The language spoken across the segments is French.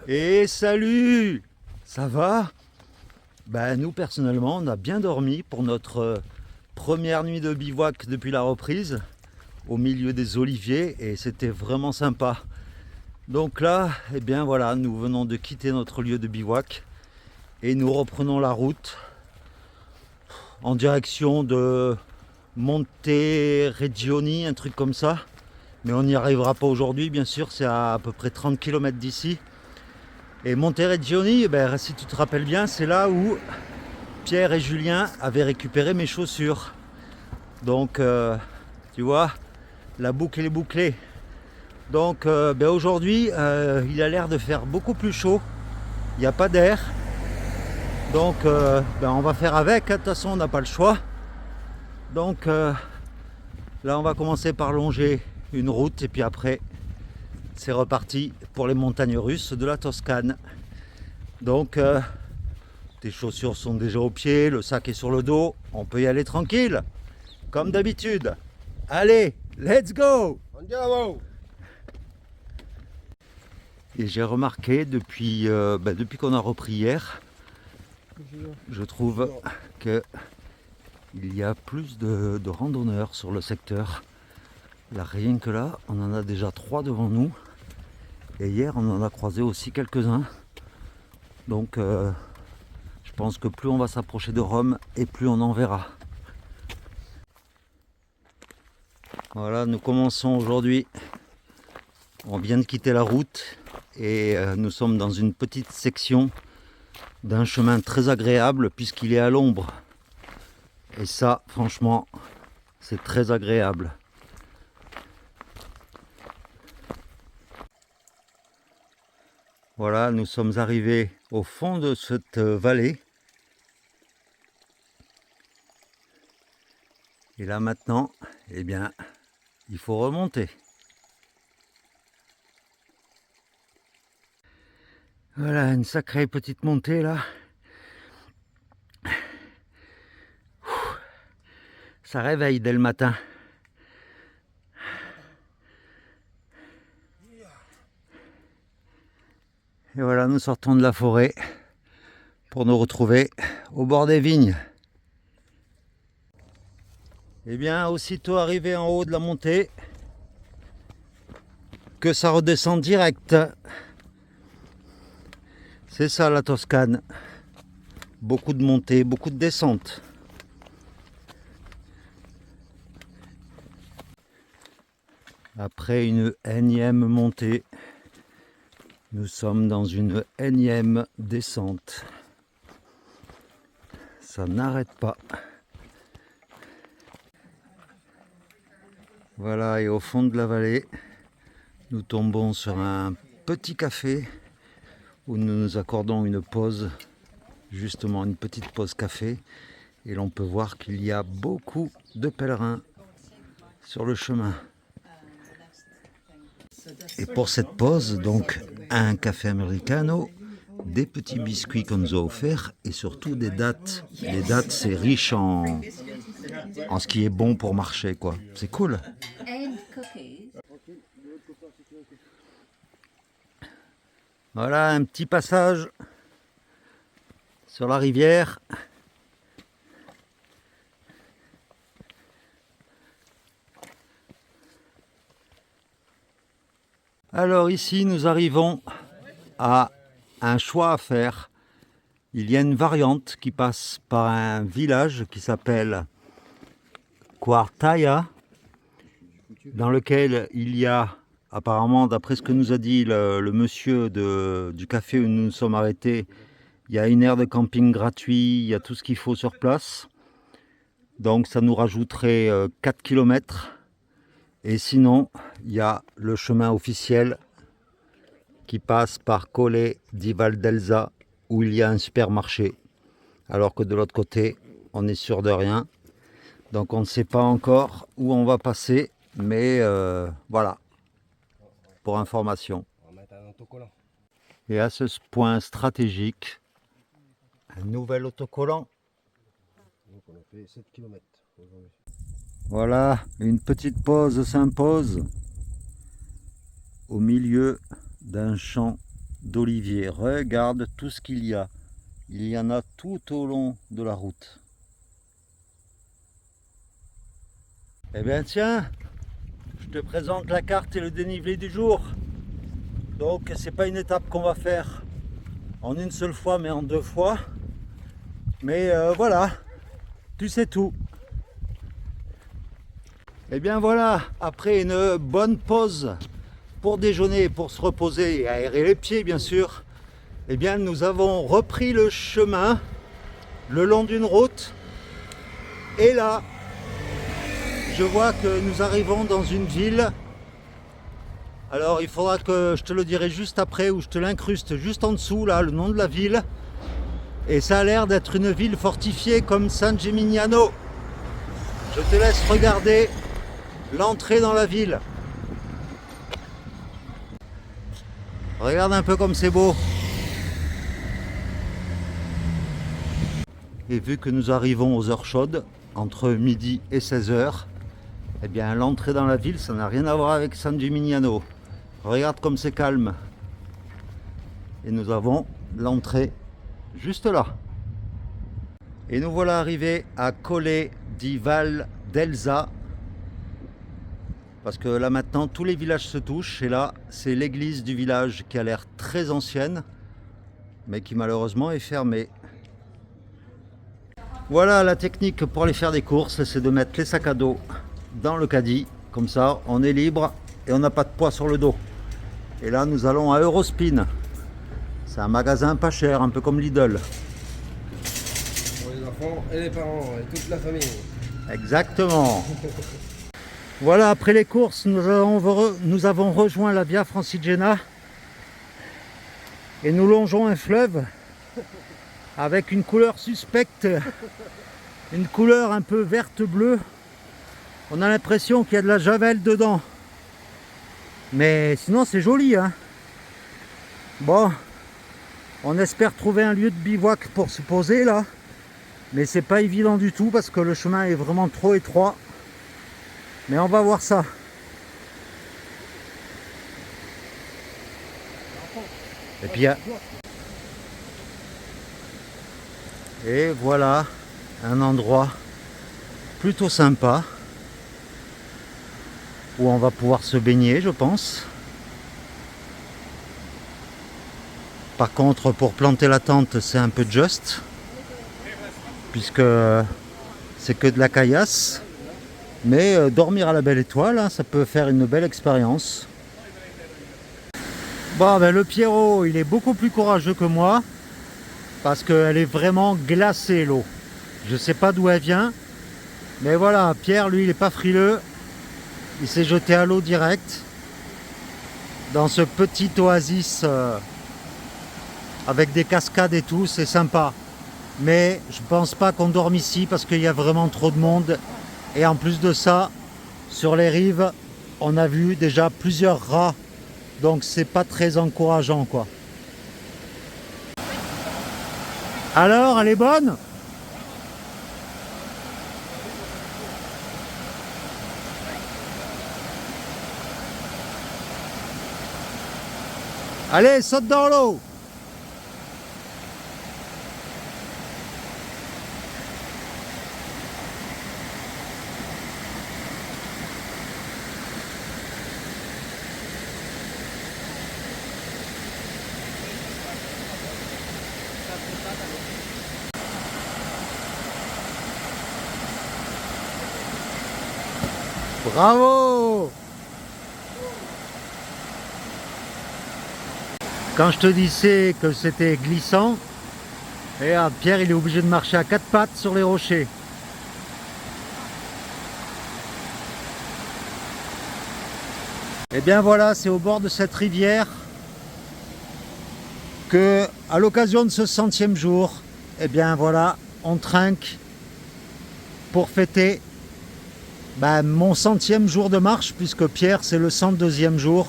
Et salut! Ça va? Ben nous personnellement on a bien dormi pour notre première nuit de bivouac depuis la reprise au milieu des oliviers et c'était vraiment sympa. Donc là, eh bien voilà, nous venons de quitter notre lieu de bivouac et nous reprenons la route en direction de Monte Regioni, un truc comme ça. Mais on n'y arrivera pas aujourd'hui, bien sûr, c'est à peu près 30 km d'ici. Et Monteriggioni, ben, si tu te rappelles bien, c'est là où Pierre et Julien avaient récupéré mes chaussures. Donc, tu vois, la boucle est bouclée. Donc, ben, aujourd'hui, il a l'air de faire beaucoup plus chaud. Il n'y a pas d'air. Donc, ben, on va faire avec. De toute façon, on n'a pas le choix. Donc, là, on va commencer par longer une route. Et puis après, c'est reparti pour les montagnes russes de la Toscane. Donc, tes chaussures sont déjà aux pieds, le sac est sur le dos, on peut y aller tranquille, comme d'habitude. Allez, let's go! Andiamo! Et j'ai remarqué depuis qu'on a repris hier, je trouve que il y a plus de randonneurs sur le secteur. Là, rien que là, on en a déjà 3 devant nous. Et hier, on en a croisé aussi quelques-uns. Donc, je pense que plus on va s'approcher de Rome et plus on en verra. Voilà, nous commençons aujourd'hui. On vient de quitter la route et nous sommes dans une petite section d'un chemin très agréable puisqu'il est à l'ombre. Et ça, franchement, c'est très agréable. Voilà, nous sommes arrivés au fond de cette vallée. Et là maintenant, eh bien, il faut remonter. Voilà, une sacrée petite montée là. Ça réveille dès le matin. Et voilà, nous sortons de la forêt pour nous retrouver au bord des vignes. Et bien, aussitôt arrivé en haut de la montée, que ça redescend direct. C'est ça la Toscane. Beaucoup de montées, beaucoup de descentes. Après une énième montée, nous sommes dans une énième descente. Ça n'arrête pas. Voilà, et au fond de la vallée, nous tombons sur un petit café où nous nous accordons une pause, justement une petite pause café. Et l'on peut voir qu'il y a beaucoup de pèlerins sur le chemin. Et pour cette pause, donc, un café americano, des petits biscuits qu'on nous a offerts et surtout des dattes. Les dattes, c'est riche en ce qui est bon pour marcher, quoi. C'est cool. Voilà un petit passage sur la rivière. Alors ici, nous arrivons à un choix à faire. Il y a une variante qui passe par un village qui s'appelle Quartaia, dans lequel il y a, apparemment, d'après ce que nous a dit le monsieur du café où nous nous sommes arrêtés, il y a une aire de camping gratuit, il y a tout ce qu'il faut sur place. Donc ça nous rajouterait 4 km. Et sinon, il y a le chemin officiel qui passe par Colle di Valdelsa, où il y a un supermarché. Alors que de l'autre côté, on est sûr de rien. Donc on ne sait pas encore où on va passer, mais voilà, pour information. On va mettre un autocollant. Et à ce point stratégique, un nouvel autocollant. Donc on a fait 7 km aujourd'hui. Voilà, une petite pause s'impose au milieu d'un champ d'oliviers. Regarde tout ce qu'il y a. Il y en a tout au long de la route. Eh bien tiens, je te présente la carte et le dénivelé du jour. Donc c'est pas une étape qu'on va faire en une seule fois mais en 2 fois. Mais voilà, tu sais tout. Et bien voilà, après une bonne pause pour déjeuner, pour se reposer et aérer les pieds bien sûr, eh bien nous avons repris le chemin le long d'une route. Et là, je vois que nous arrivons dans une ville. Alors il faudra que je te le dirai juste après, ou je te l'incruste juste en dessous là, le nom de la ville. Et ça a l'air d'être une ville fortifiée comme San Gimignano. Je te laisse regarder l'entrée dans la ville. Regarde un peu comme c'est beau. Et vu que nous arrivons aux heures chaudes, entre midi et 16h, eh bien l'entrée dans la ville, ça n'a rien à voir avec San Gimignano. Regarde comme c'est calme. Et nous avons l'entrée juste là. Et nous voilà arrivés à Colle di Val d'Elsa. Parce que là maintenant tous les villages se touchent. Et là c'est l'église du village qui a l'air très ancienne, mais qui malheureusement est fermée. Voilà la technique pour aller faire des courses, c'est de mettre les sacs à dos dans le caddie. Comme ça on est libre et on n'a pas de poids sur le dos. Et là nous allons à Eurospin. C'est un magasin pas cher, un peu comme Lidl. Pour les enfants et les parents et toute la famille. Exactement. Voilà, après les courses, nous avons rejoint la Via Francigena et nous longeons un fleuve avec une couleur suspecte, une couleur un peu verte-bleue. On a l'impression qu'il y a de la javel dedans. Mais sinon c'est joli, hein. Bon, on espère trouver un lieu de bivouac pour se poser là. Mais c'est pas évident du tout parce que le chemin est vraiment trop étroit. Mais on va voir ça. Et puis et voilà un endroit plutôt sympa où on va pouvoir se baigner, je pense. Par contre, pour planter la tente, c'est un peu juste, puisque c'est que de la caillasse. Mais dormir à la belle étoile, hein, ça peut faire une belle expérience. Bon, ben, le Pierrot, il est beaucoup plus courageux que moi, parce qu'elle est vraiment glacée, l'eau. Je ne sais pas d'où elle vient, mais voilà, Pierre, lui, il n'est pas frileux. Il s'est jeté à l'eau direct, dans ce petit oasis avec des cascades et tout, c'est sympa. Mais je pense pas qu'on dorme ici, parce qu'il y a vraiment trop de monde. Et en plus de ça, sur les rives, on a vu déjà plusieurs rats. Donc c'est pas très encourageant, quoi. Alors, elle est bonne? Allez, saute dans l'eau! Bravo! Quand je te disais que c'était glissant, et Pierre il est obligé de marcher à 4 pattes sur les rochers. Et bien voilà, c'est au bord de cette rivière que, à l'occasion de ce 100e jour, et bien voilà, on trinque pour fêter mon 100e jour de marche, puisque Pierre c'est le 102e jour.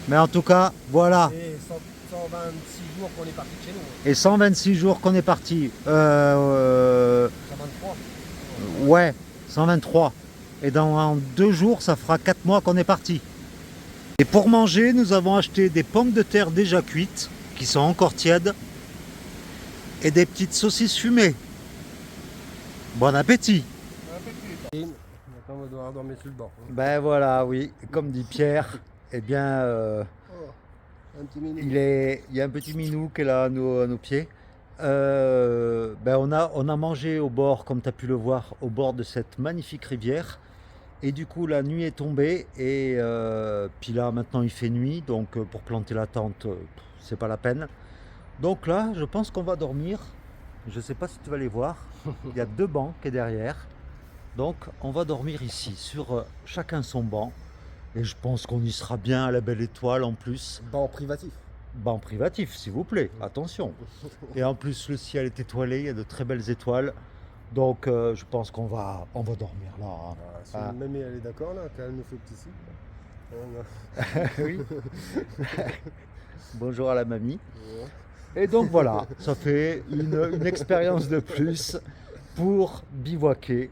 Mais en tout cas, voilà. Et 126 jours qu'on est parti de chez nous. Et 126 jours qu'on est parti. 123. Ouais, 123. Et dans 2 jours, ça fera 4 mois qu'on est parti. Et pour manger, nous avons acheté des pommes de terre déjà cuites, qui sont encore tièdes, et des petites saucisses fumées. Bon appétit! Maintenant, on va devoir dormir sur le banc. Ben voilà, oui, comme dit Pierre, eh bien, Un petit minute. il y a un petit minou qui est là à nos pieds. On a mangé au bord, comme tu as pu le voir, au bord de cette magnifique rivière. Et du coup, la nuit est tombée et puis là, maintenant, il fait nuit, donc pour planter la tente, c'est pas la peine. Donc là, je pense qu'on va dormir. Je sais pas si tu vas les voir. Il y a 2 bancs qui est derrière. Donc, on va dormir ici, sur chacun son banc. Et je pense qu'on y sera bien à la belle étoile en plus. Banc privatif. Banc privatif, s'il vous plaît, attention. Et en plus, le ciel est étoilé, il y a de très belles étoiles. Donc, je pense qu'on va dormir là. Hein. Voilà, si Ah. Mamie elle est d'accord là, qu'elle nous fait petit signe. Oui. Bonjour à la mamie. Ouais. Et donc voilà, ça fait une expérience de plus pour bivouaquer.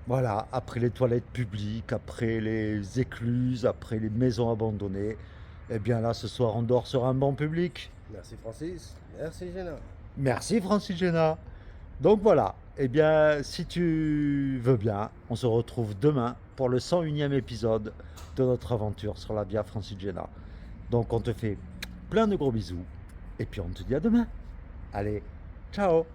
Voilà, après les toilettes publiques, après les écluses, après les maisons abandonnées. Eh bien là, ce soir, on dort sur un banc public. Merci Francis. Merci Géna. Merci Francis Géna. Donc voilà, eh bien, si tu veux bien, on se retrouve demain pour le 101e épisode de notre aventure sur la Via Francigena. Donc on te fait plein de gros bisous et puis on te dit à demain. Allez, ciao!